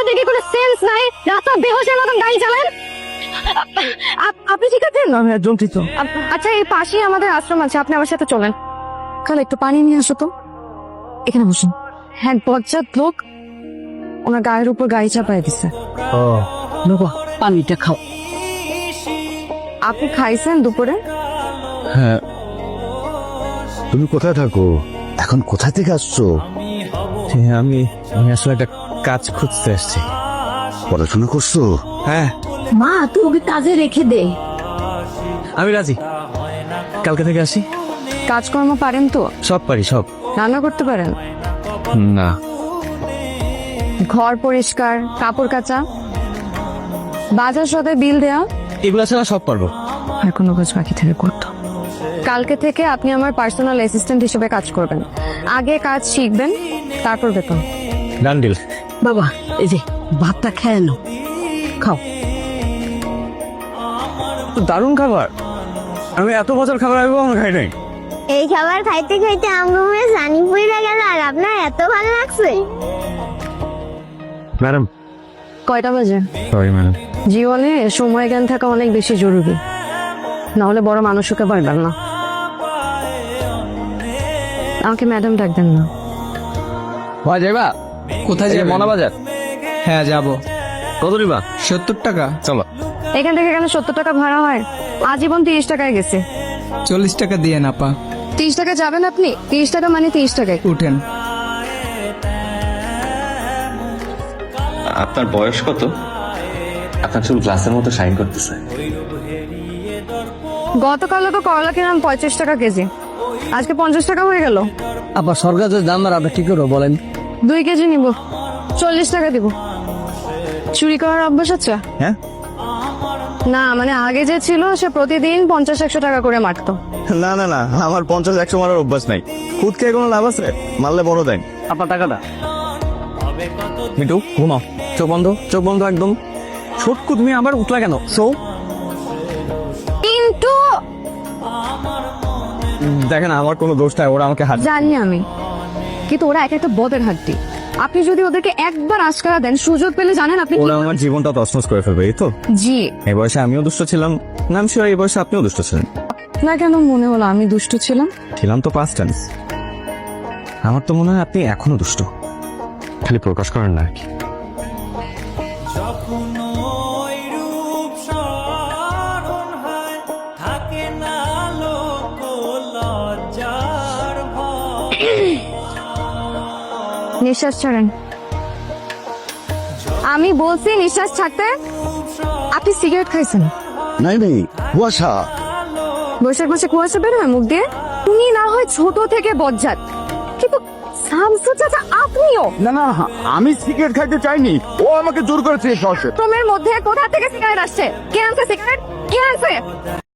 আপনাদের কি কোনো সেন্স নাই? রাস্তা বেহোশের মতন গাড়ি চালান। আপনি ঠিক আছেন? আমি একজন ঠিক তো। আচ্ছা, এই পাশেই আমাদের আশ্রম আছে, আপনি আমার সাথে চলেন। খালা একটু পানি নিয়ে আসো তো। এখানে বসুন। হ্যাঁ, বজ্জাত লোক ওনার গায়ের উপর গাড়ি চাপায় দিছে। ও বাবা, পানিটা খাও। আপনি খাইছেন দুপুরে? হ্যাঁ। তুমি কোথায় থাকো এখন? কোথায় থেকে আসছো? আমি আসলে একটা কাজ খুঁজতে আসছি। পড়াশোনা করছো? হ্যাঁ, মা তুই ওকে কাজে রেখে দে। আমি রাজি। কালকে থেকে আসি। কাজকর্ম পারেন তো? সব পারি, সব। রান্না করতে পারেন? না। ঘর পরিষ্কার, কাপড় কাচা, বাজার সদায় বিল দেওয়া, এগুলা ছাড়া সব পারবো। আর কোনো কাজ বাকি থেকে করতো। কালকে থেকে আপনি আমার পার্সোনাল অ্যাসিস্ট্যান্ট হিসেবে কাজ করবেন। আগে কাজ শিখবেন, তারপর বেতন। ডান্ডিল। বাবা এই যে ভাতটা খেয়ে নাও, খাও। দারুণ খাবার। আমি এত মজার খাবার আমি কখনো খাই নাই। এই খাবার খাইতে খাইতে আমার মুখে জানি পড়ে গেল, আর আপনার এত ভালো লাগছে। ম্যাডাম। কয়টা বাজে? Sorry madam. জীবনে সময় জ্ঞান থাকা অনেক বেশি জরুরি, না হলে বড় মানুষ হতে পারবেন না। আমাকে ম্যাডাম ডাকবেন না। যাইবা? কোথায় যাবে? মনাবাজার। হ্যাঁ যাব। কত নিবা? 70 টাকা। চলো। এখান থেকে এখানে 70 টাকা ভাড়া হয়, আজীবন 30 টাকায় গেছে। 40 টাকা দিয়ে না পা। 30 টাকা যাবেন আপনি? 30 টাকা মানে 30 টাকায়। উঠেন। আপনার বয়স কত? আপনার চুল গ্লাসের মতো শাইন করতেছে। গতকালও তো করলা কিনলাম 35 টাকা কেজি, আজকে 50 টাকা হয়ে গেল। আবার সরকার যে দাম আর আপনি কি করবো বলেন? 2 কেজি নিব, 40 টাকা দিব। চুরি করার অভ্যাস আছে? হ্যাঁ। না মানে আগে যে ছিল সে প্রতিদিন 50-100 টাকা করে মারতো। না না না, আমার 50-100 মারার অভ্যাস নাই। খুদ খেয়ে কোনো লাভ আছে? মারলে বড় দেন। আপনার টাকাটা মিটু, ঘুমাও। চোখ বন্ধ, চোখ বন্ধ একদম। ছোটকু তুমি আবার উঠলা কেন? সো কিন্তু দেখেন আমার কোনো দোষ নাই, ওরা আমাকে হাত। জানি আমি, কিন্তু ওরা এক একটা বদের হাড্ডি। আপনি যদি ওদেরকে একবার আশকারা দেন, সুযোগ পেলে জানেন আপনি ওরা আমার জীবনটা তছনছ করে ফেলবে। এই তো জি। এই বয়সে আমিও দুষ্ট ছিলাম, নাম শিওর এই বয়সে আপনিও দুষ্ট ছিলেন। না কেন মনে হলো আমি দুষ্ট ছিলাম? ছিলাম তো পাস্ট টেন্স। আমার তো মনে হয় আপনি এখনো দুষ্ট, খালি প্রকাশ করেন না আর কি। নিঃশ্বাস ছাড়েন। আমি বলছি নিঃশ্বাস ছাড়তে। আপনি সিগারেট খাইছেন? নাই নাই, কুয়াশা। বৈশাখ মাসে কুয়াশা বের হয় মুখ দিয়ে। তুমি না হয় ছোট থেকে বজ্জাত, কিন্তু শামসু চাচা আপনিও। না না, আমি সিগারেট খাইতে চাইনি, ও আমাকে জোর করেছে। তোমের মধ্যে কোথা থেকে সিগারেট আসছে? কে আনছে সিগারেট? কে আনছে?